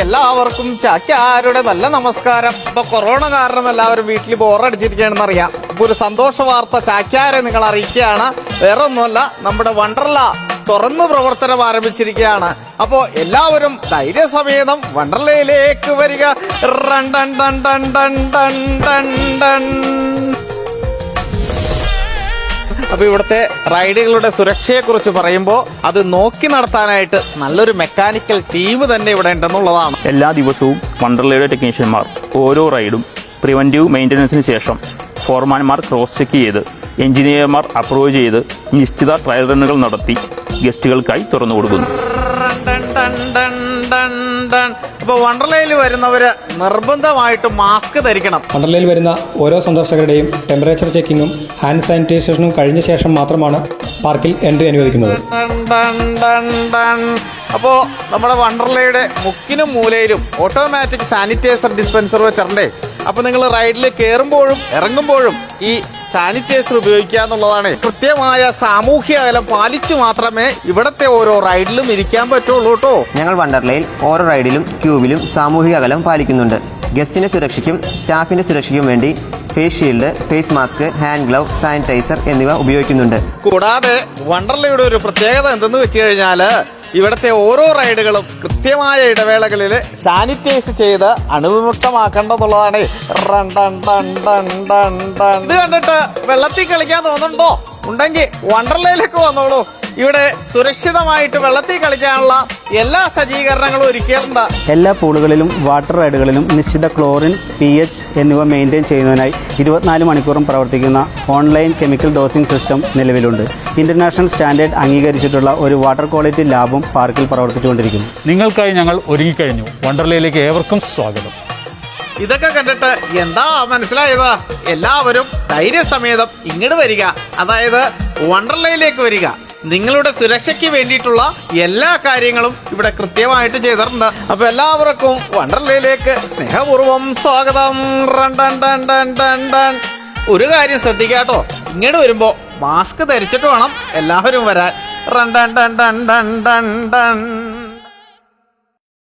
എല്ലാവർക്കും ചാക്യാരുടെ നല്ല നമസ്കാരം. ഇപ്പൊ കൊറോണ കാരണം എല്ലാവരും വീട്ടിൽ ബോറടിച്ചിരിക്കുകയാണെന്ന് അറിയാം. ഇപ്പൊ ഒരു സന്തോഷ വാർത്ത ചാക്യാരെ നിങ്ങൾ അറിയിക്കുകയാണ്. വേറെ ഒന്നുമല്ല, നമ്മുടെ വണ്ടർല തുറന്നു പ്രവർത്തനം ആരംഭിച്ചിരിക്കുകയാണ്. അപ്പോ എല്ലാവരും ധൈര്യസമേതം വണ്ടർലയിലേക്ക് വരിക. അപ്പൊ ഇവിടുത്തെ റൈഡുകളുടെ സുരക്ഷയെ കുറിച്ച് പറയുമ്പോൾ അത് നോക്കി നടത്താനായിട്ട് നല്ലൊരു മെക്കാനിക്കൽ ടീം തന്നെ ഇവിടെ ഉണ്ടെന്നുള്ളതാണ്. എല്ലാ ദിവസവും വണ്ടർലയുടെ ടെക്നീഷ്യന്മാർ ഓരോ റൈഡും പ്രിവന്റീവ് മെയിൻ്റനൻസിന് ശേഷം ഫോർമാൻമാർ ക്രോസ് ചെക്ക് ചെയ്ത് എഞ്ചിനീയർമാർ അപ്രൂവ് ചെയ്ത് നിശ്ചിത ട്രയൽ റണ്ണുകൾ നടത്തി ഗസ്റ്റുകൾക്കായി തുറന്നു കൊടുക്കുന്നു. അപ്പൊ വണ്ടർലയിൽ വരുന്നവര് നിർബന്ധമായിട്ട് മാസ്ക് ധരിക്കണം. വണ്ടർലയിൽ വരുന്ന ഓരോ സന്ദർശകരുടെയും ടെമ്പറേച്ചർ ചെക്കിങ്ങും ഹാൻഡ് സാനിറ്റൈസേഷനും കഴിഞ്ഞ ശേഷം മാത്രമാണ് പാർക്കിൽ എൻട്രി അനുവദിക്കുന്നത്. അപ്പോ നമ്മുടെ വണ്ടർലയുടെ മുക്കിനും മൂലയിലും ഓട്ടോമാറ്റിക് സാനിറ്റൈസർ ഡിസ്പെൻസർ വെച്ചിട്ടുണ്ടേ. അപ്പൊ നിങ്ങൾ റൈഡിൽ കയറുമ്പോഴും ഇറങ്ങുമ്പോഴും ഈ സാനിറ്റൈസർ ഉപയോഗിക്കുക എന്നുള്ളതാണ്. കൃത്യമായ സാമൂഹ്യ അകലം പാലിച്ചു മാത്രമേ ഇവിടത്തെ ഓരോ റൈഡിലും ഇരിക്കാൻ പറ്റുള്ളൂ കേട്ടോ. ഞങ്ങൾ വണ്ടർലയിൽ ഓരോ റൈഡിലും ക്യൂബിലും സാമൂഹിക അകലം പാലിക്കുന്നുണ്ട്. ഗസ്റ്റിന്റെ സുരക്ഷയ്ക്കും സ്റ്റാഫിന്റെ സുരക്ഷയ്ക്കും വേണ്ടി face shield, face mask, hand glove, sanitiser എന്നിവ ഉപയോഗിക്കുന്നുണ്ട്. കൂടാതെ വണ്ടർലയുടെ ഒരു പ്രത്യേകത എന്തെന്ന് വെച്ച് കഴിഞ്ഞാല് ഇവിടുത്തെ ഓരോ റൈഡുകളും കൃത്യമായ ഇടവേളകളിൽ സാനിറ്റൈസ് ചെയ്ത് അണുവിമുക്തമാക്കേണ്ടതുള്ളതാണ്. ഇത് കണ്ടിട്ട് വെള്ളത്തിൽ കളിക്കാൻ തോന്നുന്നുണ്ടോ? ഉണ്ടെങ്കിൽ വണ്ടർലയിലേക്ക് വന്നോളൂ. ഇവിടെ സുരക്ഷിതമായിട്ട് വെള്ളത്തിൽ കളിക്കാനുള്ള എല്ലാ സജ്ജീകരണങ്ങളും ഒരുക്കിയിട്ടുണ്ട്. എല്ലാ പൂളുകളിലും വാട്ടർ റൈഡുകളിലും നിശ്ചിത ക്ലോറിൻ, pH എന്നിവ മെയിൻറ്റെയിൻ ചെയ്യുന്നതിനായി 24 മണിക്കൂറും പ്രവർത്തിക്കുന്ന ഓൺലൈൻ കെമിക്കൽ ഡോസിംഗ് സിസ്റ്റം നിലവിലുണ്ട്. ഇന്റർനാഷണൽ സ്റ്റാൻഡേർഡ് അംഗീകരിച്ചിട്ടുള്ള ഒരു വാട്ടർ ക്വാളിറ്റി ലാബും പാർക്കിൽ പ്രവർത്തിച്ചുകൊണ്ടിരിക്കുന്നു. നിങ്ങൾക്കായി ഞങ്ങൾ ഒരുങ്ങിക്കഴിഞ്ഞു. വണ്ടർലയിലേക്ക് ഏവർക്കും സ്വാഗതം. ഇതൊക്കെ കണ്ടിട്ട് എന്താ മനസ്സിലായത്? എല്ലാവരും ധൈര്യസമേതം ഇങ്ങോട്ട് വരിക, അതായത് വണ്ടർലയിലേക്ക് വരിക. നിങ്ങളുടെ സുരക്ഷയ്ക്ക് വേണ്ടിയിട്ടുള്ള എല്ലാ കാര്യങ്ങളും ഇവിടെ കൃത്യമായിട്ട് ചെയ്തിട്ടുണ്ട്. അപ്പൊ എല്ലാവർക്കും വണ്ടർലയിലേക്ക് സ്നേഹപൂർവ്വം സ്വാഗതം. ഒരു കാര്യം ശ്രദ്ധിക്കാട്ടോ, ഇങ്ങോട്ട് വരുമ്പോ മാസ്ക് ധരിച്ചിട്ട് വേണം എല്ലാവരും വരാൻ.